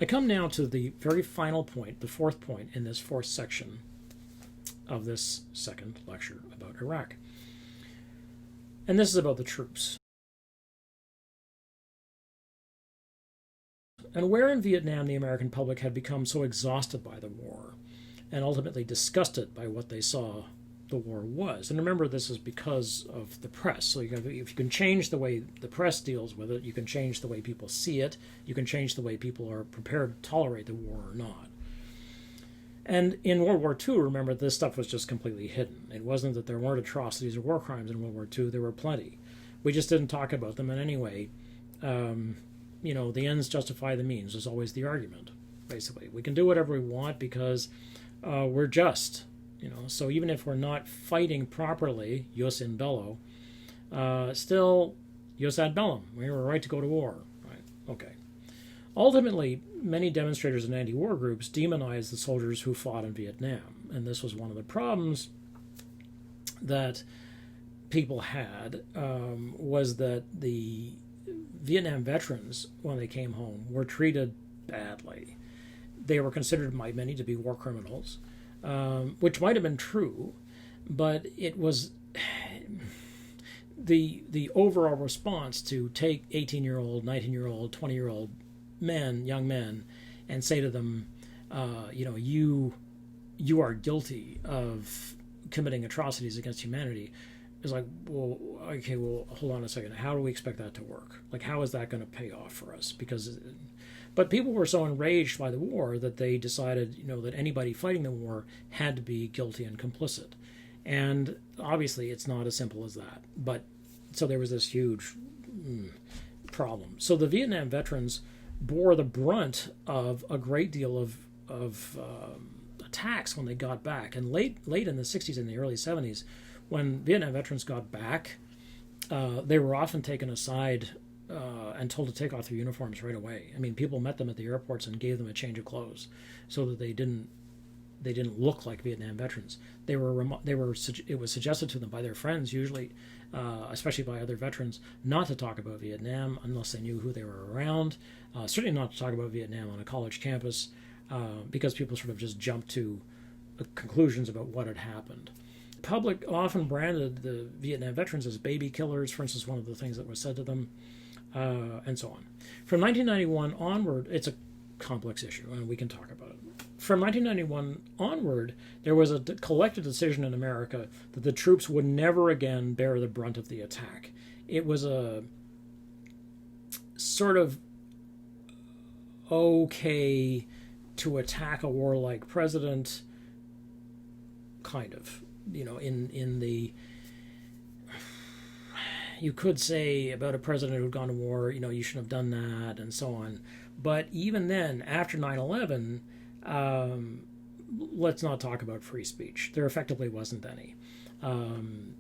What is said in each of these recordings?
I come now to the very final point, the fourth point in this fourth section of this second lecture about Iraq. And this is about the troops. And where in Vietnam the American public had become so exhausted by the war and ultimately disgusted by what they saw the war was. And remember, this is because of the press. So if you can change the way the press deals with it, you can change the way people see it, you can change the way people are prepared to tolerate the war or not. And in World War II, remember, this stuff was just completely hidden. It wasn't that there weren't atrocities or war crimes in World War II. There were plenty. We just didn't talk about them in any way. The ends justify the means is always the argument, basically. We can do whatever we want because we're just, So even if we're not fighting properly, jus in bello, still jus ad bellum. We have a right to go to war. Right? Okay. Ultimately, many demonstrators and anti-war groups demonized the soldiers who fought in Vietnam. And this was one of the problems that people had, was that the Vietnam veterans, when they came home, were treated badly. They were considered by many to be war criminals, which might have been true, but it was the overall response to take 18-year-old, 19-year-old, 20-year-old men, young men, and say to them, you are guilty of committing atrocities against humanity. It's like, well, okay, well, hold on a second. How do we expect that to work? Like, how is that going to pay off for us? But people were so enraged by the war that they decided, that anybody fighting the war had to be guilty and complicit. And obviously, it's not as simple as that. But so there was this huge problem. So the Vietnam veterans bore the brunt of a great deal of attacks when they got back. And late in the 60s and the early 70s, when Vietnam veterans got back, they were often taken aside and told to take off their uniforms right away. I mean, people met them at the airports and gave them a change of clothes so that they didn't look like Vietnam veterans. It was suggested to them by their friends, usually, especially by other veterans, not to talk about Vietnam unless they knew who they were around. Certainly not to talk about Vietnam on a college campus, because people sort of just jumped to conclusions about what had happened. The public often branded the Vietnam veterans as baby killers, for instance, one of the things that was said to them, and so on. From 1991 onward, it's a complex issue, and we can talk about it. From 1991 onward, there was a collective decision in America that the troops would never again bear the brunt of the attack. It was a sort of okay to attack a warlike president, kind of, in the, you could say about a president who'd gone to war, you shouldn't have done that, and so on. But even then, after 9/11, let's not talk about free speech. There effectively wasn't any. Even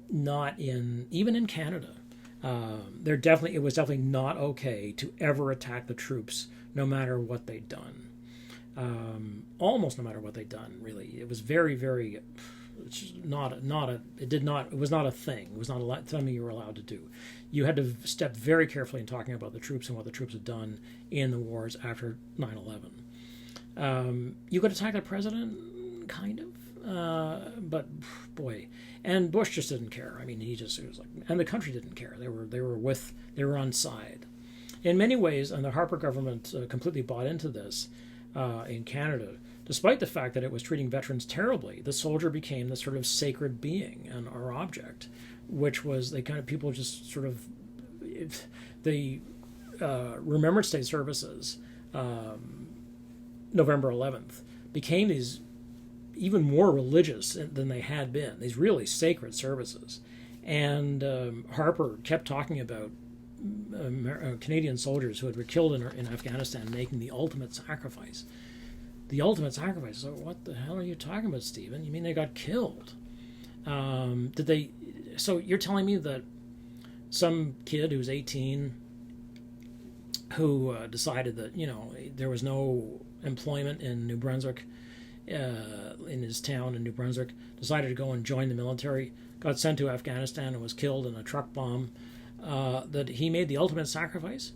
in Canada. It was definitely not okay to ever attack the troops, no matter what they'd done. Almost no matter what they'd done, really. It was very, very, it was not a thing. It was not something you were allowed to do. You had to step very carefully in talking about the troops and what the troops had done in the wars after 9/11. You could attack the president, kind of, but boy, and Bush just didn't care. I mean, it was like, and the country didn't care. They were on side. In many ways, and the Harper government completely bought into this in Canada. Despite the fact that it was treating veterans terribly, the soldier became this sort of sacred being or object, which was people just sort of, the Remembrance Day services, November 11th, became these even more religious than they had been, these really sacred services. And Harper kept talking about Canadian soldiers who had been killed in Afghanistan making the ultimate sacrifice. The ultimate sacrifice. So what the hell are you talking about, Stephen? You mean they got killed? So you're telling me that some kid who's 18 who decided that, there was no employment in New Brunswick, in his town in New Brunswick, decided to go and join the military, got sent to Afghanistan and was killed in a truck bomb, that he made the ultimate sacrifice?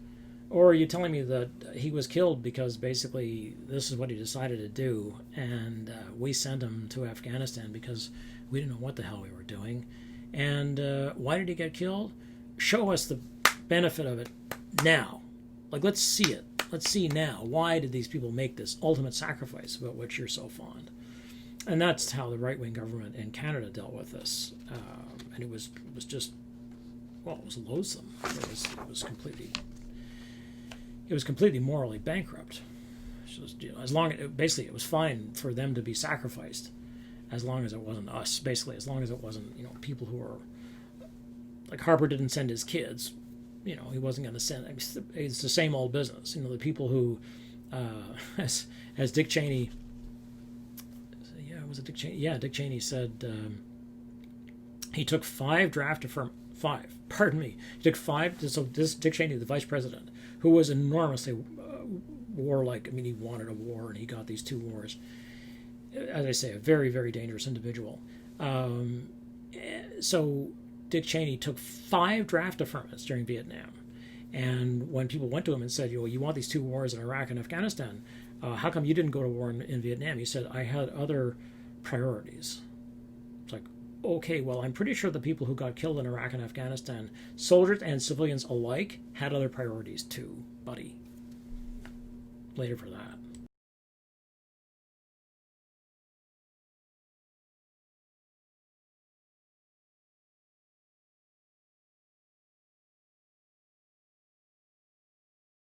Or are you telling me that he was killed because basically this is what he decided to do, and we sent him to Afghanistan because we didn't know what the hell we were doing? And why did he get killed? Show us the benefit of it now. Like, let's see it. Let's see now. Why did these people make this ultimate sacrifice about which you're so fond? And that's how the right-wing government in Canada dealt with this. And it was just, well, it was loathsome. It was completely morally bankrupt. Just, as long basically it was fine for them to be sacrificed, as long as it wasn't us. Basically, as long as it wasn't people who were like Harper didn't send his kids. He wasn't going to send. It's the same old business. The people who, as Dick Cheney. Yeah, was it Dick Cheney? Yeah, Dick Cheney said he took 5 draft affirm. 5. Pardon me. He took 5. So this Dick Cheney, the vice president, who was enormously warlike. I mean, he wanted a war, and he got these 2 wars. As I say, a very, very dangerous individual. So Dick Cheney took 5 draft affirmatives during Vietnam. And when people went to him and said, you want these 2 wars in Iraq and Afghanistan, how come you didn't go to war in Vietnam? He said, I had other priorities. It's like, okay, well, I'm pretty sure the people who got killed in Iraq and Afghanistan, soldiers and civilians alike, had other priorities too, buddy. Later for that.